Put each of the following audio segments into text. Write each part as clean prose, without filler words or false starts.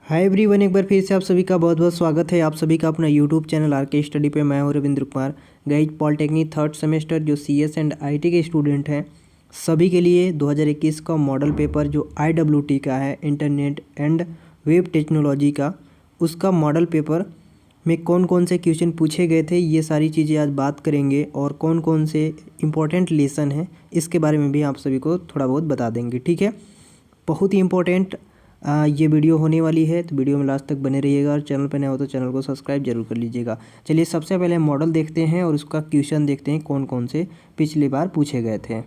Hi everyone, एक बार फिर से आप सभी का बहुत बहुत स्वागत है। आप सभी का अपना यूट्यूब चैनल आर के स्टडी पे। मैं हूं Ravindra Kumar. Guys, polytechnic third semester जो सीएस एंड आईटी के स्टूडेंट हैं सभी के लिए 2021 का मॉडल पेपर जो आईडब्ल्यूटी का है, इंटरनेट एंड वेब टेक्नोलॉजी का, उसका मॉडल पेपर में कौन कौन से क्वेश्चन पूछे गए थे, ये सारी चीज़ें आज बात करेंगे। और कौन कौन से इम्पोर्टेंट लेसन हैं इसके बारे में भी आप सभी को थोड़ा बहुत बता देंगे। ठीक है, बहुत ही इम्पोर्टेंट ये वीडियो होने वाली है, तो वीडियो में लास्ट तक बने रहिएगा। और चैनल पर नया हो तो चैनल को सब्सक्राइब जरूर कर लीजिएगा। चलिए सबसे पहले मॉडल देखते हैं और उसका क्वेश्चन देखते हैं कौन कौन से पिछली बार पूछे गए थे।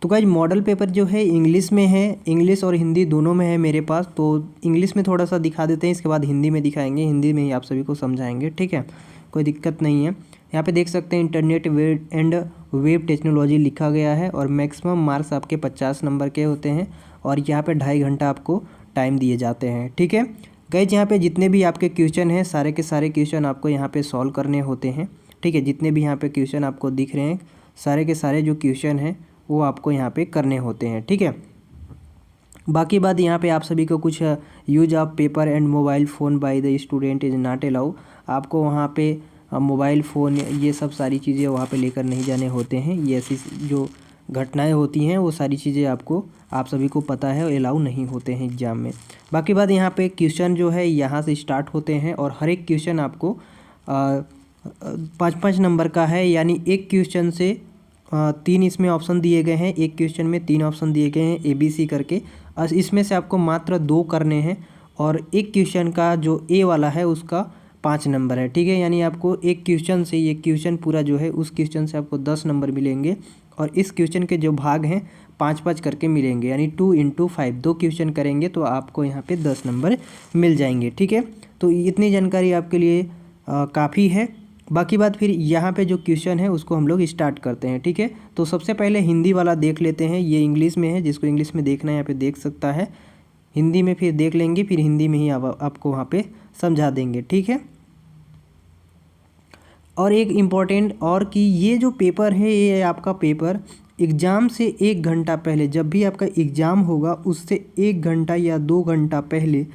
तो गाइज, मॉडल पेपर जो है इंग्लिश में है, इंग्लिश और हिंदी दोनों में है मेरे पास। तो इंग्लिश में थोड़ा सा दिखा देते हैं, इसके बाद हिंदी में दिखाएंगे, हिंदी में ही आप सभी को समझाएंगे। ठीक है, कोई दिक्कत नहीं है। यहाँ पे देख सकते हैं इंटरनेट एंड वेब टेक्नोलॉजी लिखा गया है और मैक्सिमम मार्क्स आपके 50 नंबर के होते हैं और यहाँ पे 2.5 घंटा आपको टाइम दिए जाते हैं। ठीक है गाइज, यहाँ पे जितने भी आपके क्वेश्चन हैं सारे के सारे क्वेश्चन आपको यहाँ पे सॉल्व करने होते हैं। ठीक है, जितने भी यहाँ पे क्वेश्चन आपको दिख रहे हैं सारे के सारे जो क्वेश्चन हैं वो आपको यहाँ पे करने होते हैं। ठीक है, बाकी बात यहाँ पे आप सभी को कुछ use of paper and mobile phone by the student is not allow. आपको वहाँ पे मोबाइल फ़ोन ये सब सारी चीज़ें वहाँ पे लेकर नहीं जाने होते हैं। ये ऐसी जो घटनाएं होती हैं वो सारी चीज़ें आपको आप सभी को पता है, अलाउ नहीं होते हैं एग्ज़ाम में। बाकी बात यहाँ पे क्वेश्चन जो है यहाँ से स्टार्ट होते हैं और हर एक क्वेश्चन आपको 5-5 नंबर का है। यानी एक क्वेश्चन से 3 इसमें ऑप्शन दिए गए हैं, एक क्वेश्चन में 3 ऑप्शन दिए गए हैं ABC करके। इसमें से आपको मात्र 2 करने हैं और एक क्वेश्चन का जो ए वाला है उसका 5 नंबर है। ठीक है, यानी आपको एक क्वेश्चन से ये क्वेश्चन पूरा जो है उस क्वेश्चन से आपको 10 नंबर मिलेंगे और इस क्वेश्चन के जो भाग हैं 5-5 करके मिलेंगे। यानी 2 × 5 2 क्वेश्चन करेंगे तो आपको यहाँ पे 10 नंबर मिल जाएंगे। ठीक है, तो इतनी जानकारी आपके लिए काफ़ी है। बाकी बात फिर यहाँ पे जो क्वेश्चन है उसको हम लोग स्टार्ट करते हैं। ठीक है, तो सबसे पहले हिंदी वाला देख लेते हैं। ये इंग्लिश में है, जिसको इंग्लिश में देखना है यहाँ पे देख सकता है। हिंदी में फिर देख लेंगे, फिर हिंदी में ही आपको वहाँ पे समझा देंगे। ठीक है, और एक इम्पॉर्टेंट और कि ये जो पेपर है ये आपका पेपर एग्ज़ाम से 1 घंटा पहले, जब भी आपका एग्ज़ाम होगा उससे 1 घंटा या 2 घंटा पहले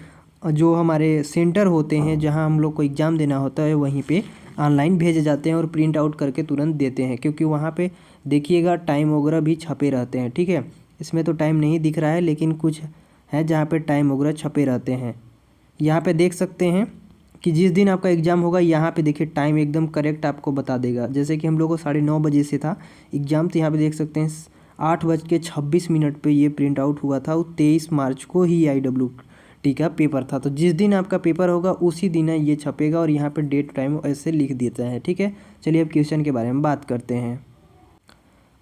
जो हमारे सेंटर होते हैं जहां हम लोग को एग्ज़ाम देना होता है वहीं पे ऑनलाइन भेजे जाते हैं और प्रिंट आउट करके तुरंत देते हैं। क्योंकि वहाँ पे देखिएगा टाइम वगैरह भी छपे रहते हैं। ठीक है, इसमें तो टाइम नहीं दिख रहा है लेकिन कुछ है जहाँ पे टाइम वगैरह छपे रहते हैं। यहाँ पे देख सकते हैं कि जिस दिन आपका एग्ज़ाम होगा यहाँ पे देखिए टाइम एकदम करेक्ट आपको बता देगा। जैसे कि हम लोग को 9:30 बजे से था एग्ज़ाम, तो यहाँ पे देख सकते हैं 8:26 पे ये प्रिंट आउट हुआ था। वो 23 मार्च को ही IWT का पेपर था। तो जिस दिन आपका पेपर होगा उसी दिन ये छपेगा और यहाँ पे डेट टाइम ऐसे लिख देता है। ठीक है, चलिए अब क्वेश्चन के बारे में बात करते हैं।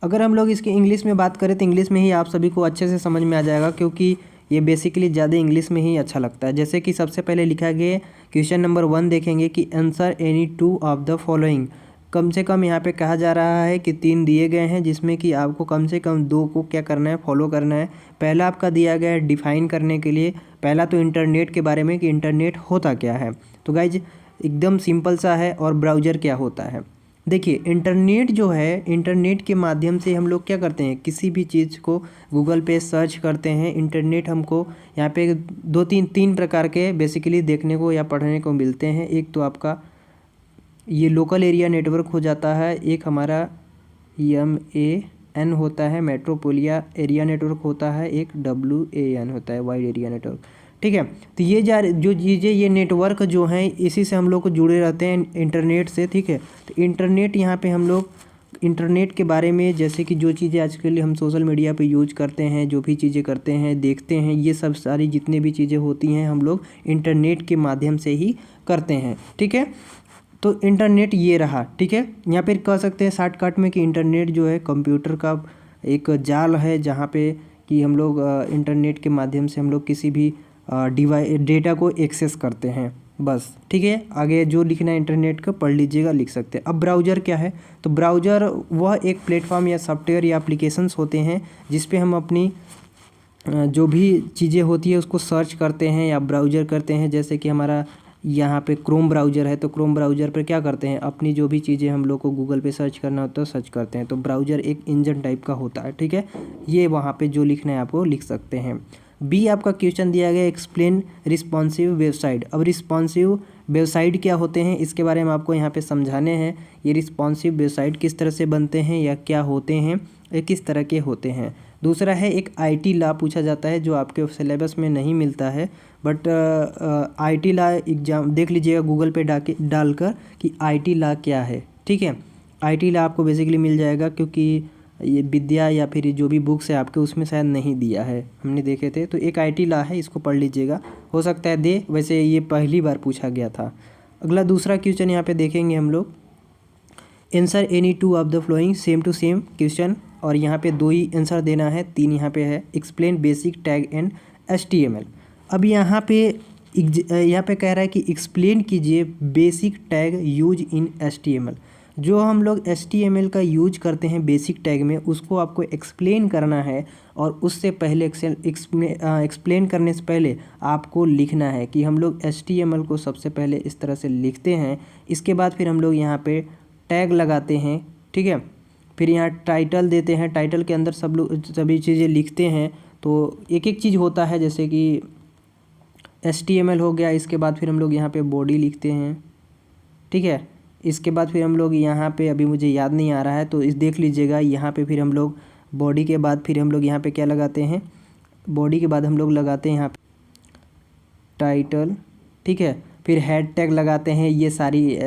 अगर हम लोग इसके इंग्लिश में बात करें तो इंग्लिश में ही आप सभी को अच्छे से समझ में आ जाएगा, क्योंकि ये बेसिकली ज़्यादा इंग्लिश में ही अच्छा लगता है। जैसे कि सबसे पहले लिखा गया क्वेश्चन नंबर 1 देखेंगे कि answer any 2 of the following. कम से कम यहाँ पे कहा जा रहा है कि 3 दिए गए हैं जिसमें कि आपको कम से कम 2 को क्या करना है, फॉलो करना है। पहला आपका दिया गया है डिफाइन करने के लिए, पहला तो इंटरनेट के बारे में कि इंटरनेट होता क्या है। तो गाइज एकदम सिंपल सा है। और ब्राउज़र क्या होता है, देखिए इंटरनेट जो है, इंटरनेट के माध्यम से हम लोग क्या करते हैं, किसी भी चीज़ को गूगल पे सर्च करते हैं। इंटरनेट हमको यहाँ पे 2-3 प्रकार के बेसिकली देखने को या पढ़ने को मिलते हैं। एक तो आपका ये लोकल एरिया नेटवर्क हो जाता है, एक हमारा MAN होता है, मेट्रोपोलिया एरिया नेटवर्क होता है, एक WAN होता है, वाइड एरिया नेटवर्क। ठीक है, तो ये जो चीज़ें ये नेटवर्क जो हैं इसी से हम लोग को जुड़े रहते हैं इंटरनेट से। ठीक है, तो इंटरनेट यहाँ पे हम लोग इंटरनेट के बारे में, जैसे कि जो चीज़ें आजकल हम सोशल मीडिया पे यूज करते हैं, जो भी चीज़ें करते हैं, देखते हैं, ये सब सारी जितने भी चीज़ें होती हैं हम लोग इंटरनेट के माध्यम से ही करते हैं। ठीक है, तो इंटरनेट ये रहा। ठीक है, यहाँ पे कह सकते हैं शॉर्टकट में कि इंटरनेट जो है कंप्यूटर का एक जाल है जहाँ पे कि हम लोग इंटरनेट के माध्यम से हम लोग किसी भी डेटा को एक्सेस करते हैं बस। ठीक है, आगे जो लिखना है इंटरनेट का पढ़ लीजिएगा, लिख सकते हैं। अब ब्राउज़र क्या है, तो ब्राउज़र वह एक प्लेटफॉर्म या सॉफ्टवेयर या एप्लीकेशंस होते हैं जिस पे हम अपनी जो भी चीज़ें होती है उसको सर्च करते हैं या ब्राउज़र करते हैं। जैसे कि हमारा यहाँ पे क्रोम ब्राउज़र है, तो क्रोम ब्राउज़र पर क्या करते हैं, अपनी जो भी चीज़ें हम लोग को गूगल पे सर्च करना होता है सर्च करते हैं। तो ब्राउज़र एक इंजन टाइप का होता है। ठीक है, ये वहाँ पे जो लिखना है आपको लिख सकते हैं। बी आपका क्वेश्चन दिया गया एक्सप्लेन रिस्पॉन्सिव वेबसाइट। अब रिस्पॉन्सिव वेबसाइट क्या होते हैं इसके बारे में आपको यहाँ पे समझाने हैं। ये रिस्पॉन्सिव वेबसाइट किस तरह से बनते हैं या क्या होते हैं, ये किस तरह के होते हैं। दूसरा है एक आईटी लॉ पूछा जाता है जो आपके सिलेबस में नहीं मिलता है, बट आईटी लॉ एग्जाम देख लीजिएगा गूगल पे डालकर कि आईटी लॉ क्या है। ठीक है, आईटी लॉ आपको बेसिकली मिल जाएगा, क्योंकि ये विद्या या फिर जो भी बुक्स है आपके उसमें शायद नहीं दिया है, हमने देखे थे। तो एक आईटी लॉ है, इसको पढ़ लीजिएगा, हो सकता है दे, वैसे ये पहली बार पूछा गया था। अगला दूसरा क्वेश्चन यहाँ पे देखेंगे हम लोग, answer any two of the following same to same question, और यहाँ पे 2 ही आंसर देना है, 3 यहाँ पे है। Explain basic tag and HTML। अब यहाँ पे कह रहा है कि एक्सप्लेन कीजिए basic tag use in HTML। जो हम लोग HTML का यूज करते हैं बेसिक टैग में, उसको आपको एक्सप्लेन करना है, और उससे पहले एक्सप्लेन करने से पहले आपको लिखना है कि हम लोग HTML को सबसे पहले इस तरह से लिखते हैं, इसके बाद फिर हम लोग यहाँ पे टैग लगाते हैं। ठीक है, फिर यहाँ टाइटल देते हैं, टाइटल के अंदर सभी चीज़ें लिखते हैं। तो एक एक चीज़ होता है, जैसे कि HTML हो गया, इसके बाद फिर हम लोग यहाँ पे बॉडी लिखते हैं। ठीक है, इसके बाद फिर हम लोग यहाँ पे, अभी मुझे याद नहीं आ रहा है तो इस देख लीजिएगा, यहाँ पे फिर हम लोग बॉडी के बाद फिर हम लोग यहाँ पे क्या लगाते हैं, बॉडी के बाद हम लोग लगाते हैं यहाँ पे टाइटल। ठीक है, फिर हैश टैग लगाते हैं, ये सारी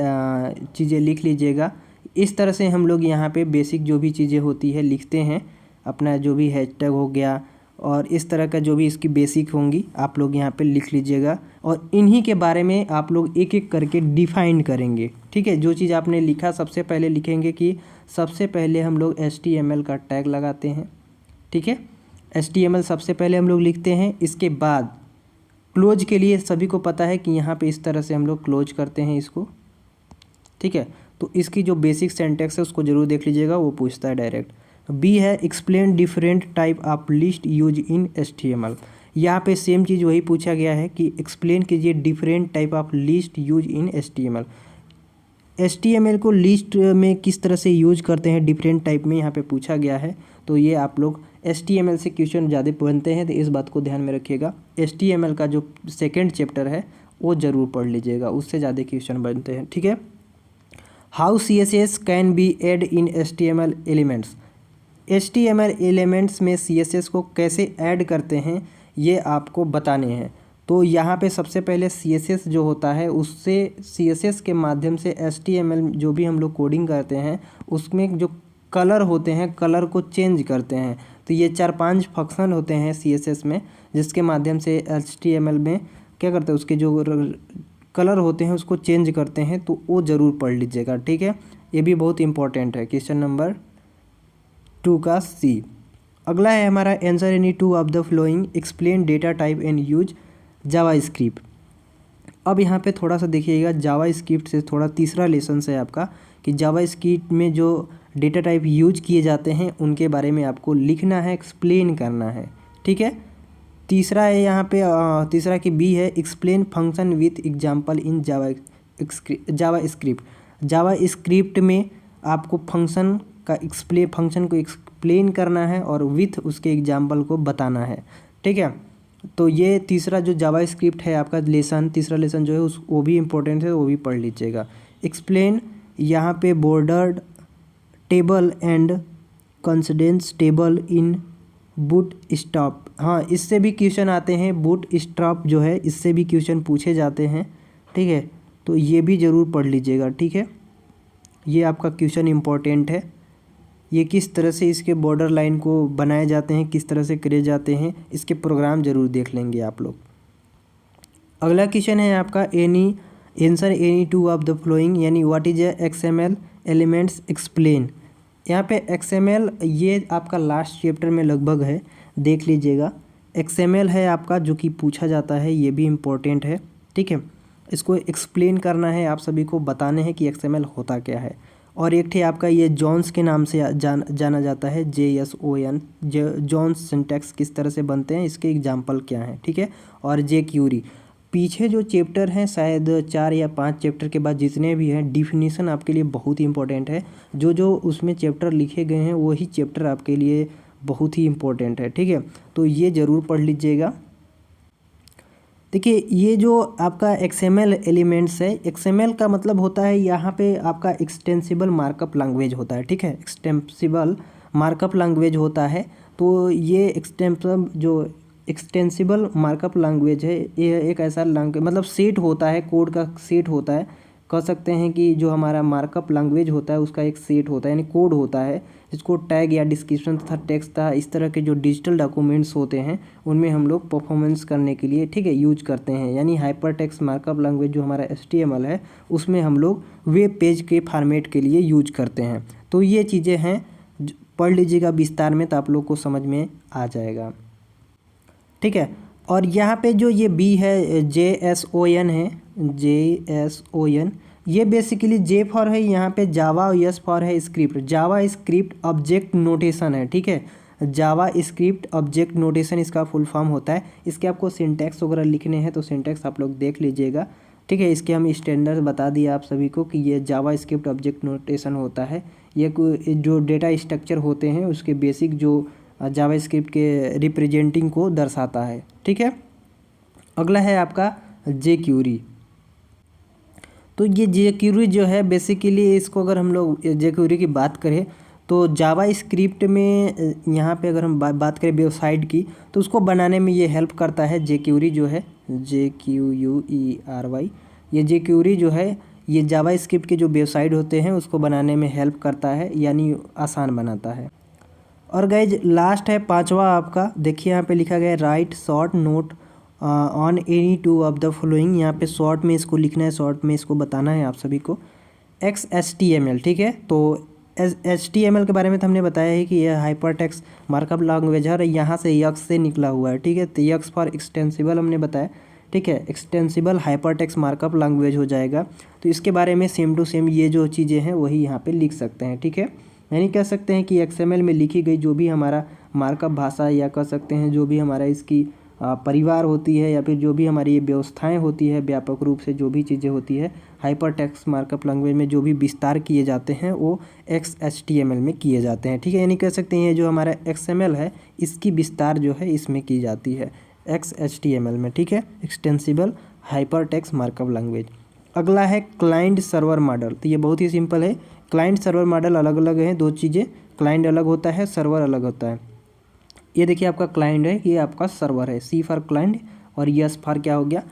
चीज़ें लिख लीजिएगा। इस तरह से हम लोग यहाँ पे बेसिक जो भी चीज़ें होती है लिखते हैं, अपना जो भी हैश टैग हो गया और इस तरह का जो भी इसकी बेसिक होंगी आप लोग यहाँ पे लिख लीजिएगा, और इन्हीं के बारे में आप लोग एक एक करके डिफाइन करेंगे। ठीक है, जो चीज़ आपने लिखा सबसे पहले लिखेंगे कि सबसे पहले हम लोग HTML का टैग लगाते हैं। ठीक है, HTML सबसे पहले हम लोग लिखते हैं, इसके बाद क्लोज के लिए सभी को पता है कि यहाँ पे इस तरह से हम लोग क्लोज करते हैं इसको। ठीक है, तो इसकी जो बेसिक सेंटेक्स है उसको ज़रूर देख लीजिएगा, वो पूछता है डायरेक्ट। बी है explain different type of list use in HTML। यहाँ पे सेम चीज़ वही पूछा गया है कि एक्सप्लेन कीजिए different type of list use in HTML। HTML को लिस्ट में किस तरह से यूज करते हैं डिफरेंट टाइप में, यहाँ पे पूछा गया है। तो ये आप लोग HTML से क्वेश्चन ज़्यादा बनते हैं, तो इस बात को ध्यान में रखिएगा। HTML का जो सेकेंड चैप्टर है वो ज़रूर पढ़ लीजिएगा, उससे ज़्यादा क्वेश्चन बनते हैं। ठीक है, how CSS can be add in HTML elements. HTML elements में CSS को कैसे ऐड करते हैं ये आपको बताने हैं। तो यहाँ पे सबसे पहले CSS जो होता है उससे CSS के माध्यम से HTML जो भी हम लोग कोडिंग करते हैं उसमें जो कलर होते हैं कलर को चेंज करते हैं। तो ये 4-5 फंक्शन होते हैं CSS में, जिसके माध्यम से HTML में क्या करते हैं, उसके जो कलर होते हैं उसको चेंज करते हैं। तो वो ज़रूर पढ़ लीजिएगा। ठीक है, ये भी बहुत इंपॉर्टेंट है। क्वेश्चन नंबर 2 का C। अगला है हमारा answer any two of the flowing, explain data type and use JavaScript. अब यहाँ पे थोड़ा सा देखिएगा, जावास्क्रिप्ट से थोड़ा तीसरा लेसन है आपका कि जावास्क्रिप्ट में जो डेटा टाइप यूज किए जाते हैं उनके बारे में आपको लिखना है, एक्सप्लेन करना है। ठीक है, तीसरा है यहाँ पे तीसरा की B है explain function with example in JavaScript. JavaScript में आपको फंक्शन को एक्सप्लेन करना है और विथ उसके एग्जाम्पल को बताना है। ठीक है, तो ये तीसरा जो जावास्क्रिप्ट है आपका लेसन, तीसरा लेसन जो है वो भी इम्पोर्टेंट है, वो भी पढ़ लीजिएगा। एक्सप्लेन यहाँ पे bordered table and condensed table in Bootstrap. हाँ, इससे भी क्वेश्चन आते हैं, बूटस्ट्रैप जो है इससे भी क्वेश्चन पूछे जाते हैं। ठीक है, तो ये भी ज़रूर पढ़ लीजिएगा। ठीक है, ये आपका क्वेश्चन इम्पोर्टेंट है। ये किस तरह से इसके बॉर्डर लाइन को बनाए जाते हैं, किस तरह से करे जाते हैं, इसके प्रोग्राम ज़रूर देख लेंगे आप लोग। अगला क्वेश्चन है आपका answer any two of the following, यानी what is XML elements explain. यहाँ पे XML ये आपका लास्ट चैप्टर में लगभग है, देख लीजिएगा। XML है आपका जो कि पूछा जाता है, ये भी इम्पोर्टेंट है। ठीक है, इसको एक्सप्लेन करना है, आप सभी को बताने हैं कि XML होता क्या है। और एक थे आपका ये जॉन्स के नाम से जाना जाता है, JSON, जॉन्स सिंटैक्स किस तरह से बनते हैं, इसके एग्जाम्पल क्या हैं। ठीक है, और jQuery। पीछे जो चैप्टर हैं शायद 4 या 5 चैप्टर के बाद जितने भी हैं, डिफिनीसन आपके लिए बहुत ही इंपॉर्टेंट है। जो उसमें चैप्टर लिखे गए हैं वही चैप्टर आपके लिए बहुत ही इंपॉर्टेंट है। ठीक है, तो ये ज़रूर पढ़ लीजिएगा। देखिए ये जो आपका एक्सएमएल एलिमेंट्स है, एक्सएमएल का मतलब होता है यहाँ पे आपका एक्सटेंसिबल मार्कअप लैंग्वेज होता है, ठीक है, एक्सटेंसिबल मार्कअप लैंग्वेज होता है। तो ये एक्सटेंसिबल मार्कअप लैंग्वेज है, ये एक ऐसा लैंग्वेज मतलब सेट होता है, कोड का सेट होता है, कह सकते हैं कि जो हमारा मार्कअप लैंग्वेज होता है उसका एक सेट होता है, यानी कोड होता है, जिसको टैग या डिस्क्रिप्शन तथा टेक्स्ट था इस तरह के जो डिजिटल डॉक्यूमेंट्स होते हैं उनमें हम लोग परफॉर्मेंस करने के लिए, ठीक है, यूज करते हैं। यानी हाइपर टेक्स्ट मार्कअप लैंग्वेज जो हमारा HTML है उसमें हम लोग वेब पेज के फॉर्मेट के लिए यूज करते हैं। तो ये चीज़ें हैं, पढ़ लीजिएगा विस्तार में तो आप लोग को समझ में आ जाएगा, ठीक है। और यहाँ पे जो ये बी है JSON है, JSON, ये बेसिकली J फॉर है यहाँ पे जावा, S फॉर है स्क्रिप्ट, जावा स्क्रिप्ट ऑब्जेक्ट नोटेशन है, ठीक है, जावा स्क्रिप्ट ऑब्जेक्ट नोटेशन इसका फुल फॉर्म होता है। इसके आपको सिंटैक्स वगैरह लिखने हैं तो सिंटैक्स आप लोग देख लीजिएगा, ठीक है। इसके हम स्टैंडर्ड बता दिए आप सभी को कि ये जावा स्क्रिप्ट ऑब्जेक्ट नोटेशन होता है। ये जो डेटा स्ट्रक्चर होते हैं उसके बेसिक जो जावा स्क्रिप्ट के रिप्रेजेंटिंग को दर्शाता है, ठीक है। अगला है आपका jQuery। तो ये jQuery जो है बेसिकली इसको अगर हम लोग jQuery की बात करें तो जावा स्क्रिप्ट में यहाँ पे अगर हम बात करें वेबसाइट की तो उसको बनाने में ये हेल्प करता है jQuery जो है, JQuery, ये jQuery जो है ये जावा स्क्रिप्ट के जो वेबसाइट होते हैं उसको बनाने में हेल्प करता है, यानी आसान बनाता है। और गाइज लास्ट है पांचवा आपका, देखिए यहाँ पे लिखा गया है right short note on any two of the following. यहाँ पे शॉर्ट में इसको लिखना है, शॉर्ट में इसको बताना है आप सभी को XHTML, ठीक है। तो HTML के बारे में तो हमने बताया है कि यह हाइपरटेक्स्ट मार्कअप लैंग्वेज है और यहाँ से यक्स से निकला हुआ है, ठीक है। तो यक्स फॉर एक्सटेंसिबल हमने बताया, ठीक है, एक्सटेंसिबल हाइपरटेक्स्ट मार्कअप लैंग्वेज हो जाएगा। तो इसके बारे में सेम टू सेम ये जो चीज़ें हैं वही यहाँ पे लिख सकते हैं, ठीक है। यानी कह सकते हैं कि XML में लिखी गई जो भी हमारा मार्कअप भाषा या कह सकते हैं जो भी हमारा इसकी परिवार होती है या फिर जो भी हमारी ये व्यवस्थाएं होती है, व्यापक रूप से जो भी चीज़ें होती है हाइपर टेक्स्ट मार्कअप लैंग्वेज में जो भी विस्तार किए जाते हैं वो XHTML में किए जाते हैं, ठीक है। यानी कह सकते हैं जो हमारा XML है इसकी विस्तार जो है इसमें की जाती है XHTML में, ठीक है, extensible hyper text markup language. अगला है क्लाइंट सर्वर मॉडल। तो ये बहुत ही सिंपल है, क्लाइंट सर्वर मॉडल अलग अलग हैं, दो चीज़ें, क्लाइंट अलग होता है, सर्वर अलग होता है। ये देखिए आपका क्लाइंट है, ये आपका सर्वर है, C फॉर क्लाइंट और S फॉर क्या हो गया,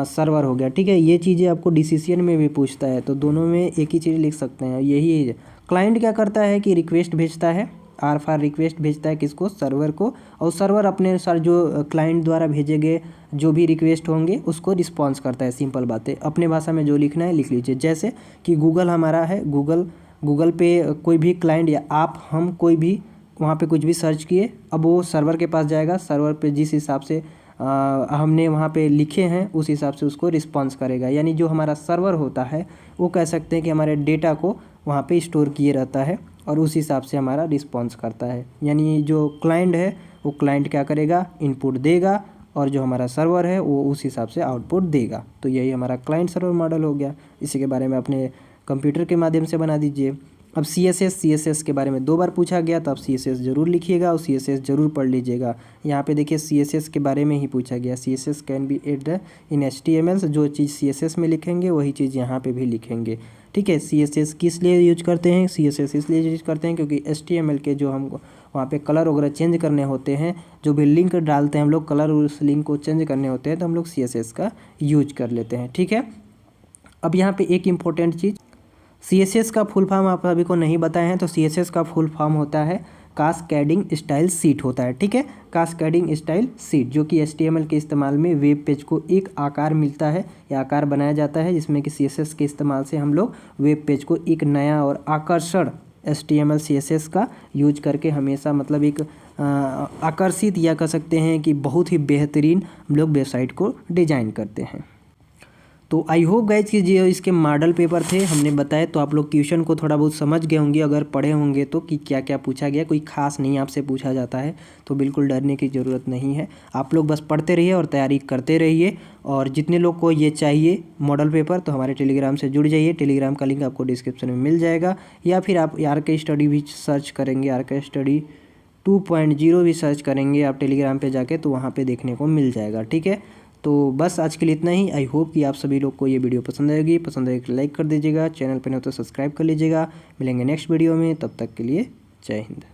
सर्वर हो गया, ठीक है। ये चीज़ें आपको डिसीजन में भी पूछता है तो दोनों में एक ही चीज़ लिख सकते हैं, यही है। क्लाइंट क्या करता है कि रिक्वेस्ट भेजता है, R फॉर रिक्वेस्ट भेजता है किसको, सर्वर को, और सर्वर अपने अनुसार जो क्लाइंट द्वारा भेजे गए जो भी रिक्वेस्ट होंगे उसको रिस्पॉन्स करता है। सिंपल बात है, अपने भाषा में जो लिखना है लिख लीजिए। जैसे कि गूगल हमारा है, गूगल पे कोई भी क्लाइंट या आप हम कोई भी वहाँ पे कुछ भी सर्च किए, अब वो सर्वर के पास जाएगा, सर्वर पे जिस हिसाब से हमने वहाँ पे लिखे हैं उस हिसाब से उसको रिस्पॉन्स करेगा। यानी जो हमारा सर्वर होता है वो कह सकते हैं कि हमारे डेटा को वहाँ पे स्टोर किए रहता है और उस हिसाब से हमारा रिस्पॉन्स करता है। यानी जो क्लाइंट है वो क्लाइंट क्या करेगा, इनपुट देगा, और जो हमारा सर्वर है वो उस हिसाब से आउटपुट देगा। तो यही हमारा क्लाइंट सर्वर मॉडल हो गया। इसी के बारे में अपने कंप्यूटर के माध्यम से बना दीजिए। अब CSS के बारे में 2 बार पूछा गया तो आप CSS ज़रूर लिखिएगा और CSS ज़रूर पढ़ लीजिएगा। यहाँ पे देखिए CSS के बारे में ही पूछा गया, CSS can be add in HTML। जो चीज़ CSS में लिखेंगे वही चीज़ यहाँ पे भी लिखेंगे, ठीक है। CSS किस लिए यूज करते हैं, CSS इसलिए यूज करते हैं क्योंकि HTML के जो हम वहाँ पे कलर वगैरह चेंज करने होते हैं, जो भी लिंक डालते हैं हम लोग, कलर उस लिंक को चेंज करने होते हैं तो हम लोग CSS का यूज कर लेते हैं, ठीक है। अब यहाँ पे एक इम्पोर्टेंट चीज़, CSS का फुल फॉर्म आप अभी को नहीं बताए हैं तो CSS का फुल फॉर्म होता है कास्केडिंग स्टाइल शीट होता है, ठीक है। कास्केडिंग स्टाइल शीट जो कि HTML के इस्तेमाल में वेब पेज को एक आकार मिलता है या आकार बनाया जाता है, जिसमें कि CSS के इस्तेमाल से हम लोग वेब पेज को एक नया और आकर्षण HTML CSS का यूज करके हमेशा मतलब एक आकर्षित या कह सकते हैं कि बहुत ही बेहतरीन हम लोग वेबसाइट को डिजाइन करते हैं। तो आई होप गाइज कि जो इसके मॉडल पेपर थे हमने बताए तो आप लोग क्वेश्चन को थोड़ा बहुत समझ गए होंगे, अगर पढ़े होंगे तो, कि क्या क्या पूछा गया। कोई खास नहीं आपसे पूछा जाता है तो बिल्कुल डरने की ज़रूरत नहीं है। आप लोग बस पढ़ते रहिए और तैयारी करते रहिए। और जितने लोग को ये चाहिए मॉडल पेपर तो हमारे टेलीग्राम से जुड़ जाइए, टेलीग्राम का लिंक आपको डिस्क्रिप्शन में मिल जाएगा, या फिर आप RK स्टडी भी सर्च करेंगे, RK स्टडी 2.0 भी सर्च करेंगे आप टेलीग्राम पर जाके तो वहाँ पर देखने को मिल जाएगा, ठीक है। तो बस आज के लिए इतना ही। आई होप कि आप सभी लोग को ये वीडियो पसंद आएगी। पसंद आए तो लाइक कर दीजिएगा, चैनल पर नहीं हो तो सब्सक्राइब कर लीजिएगा। मिलेंगे नेक्स्ट वीडियो में, तब तक के लिए जय हिंद।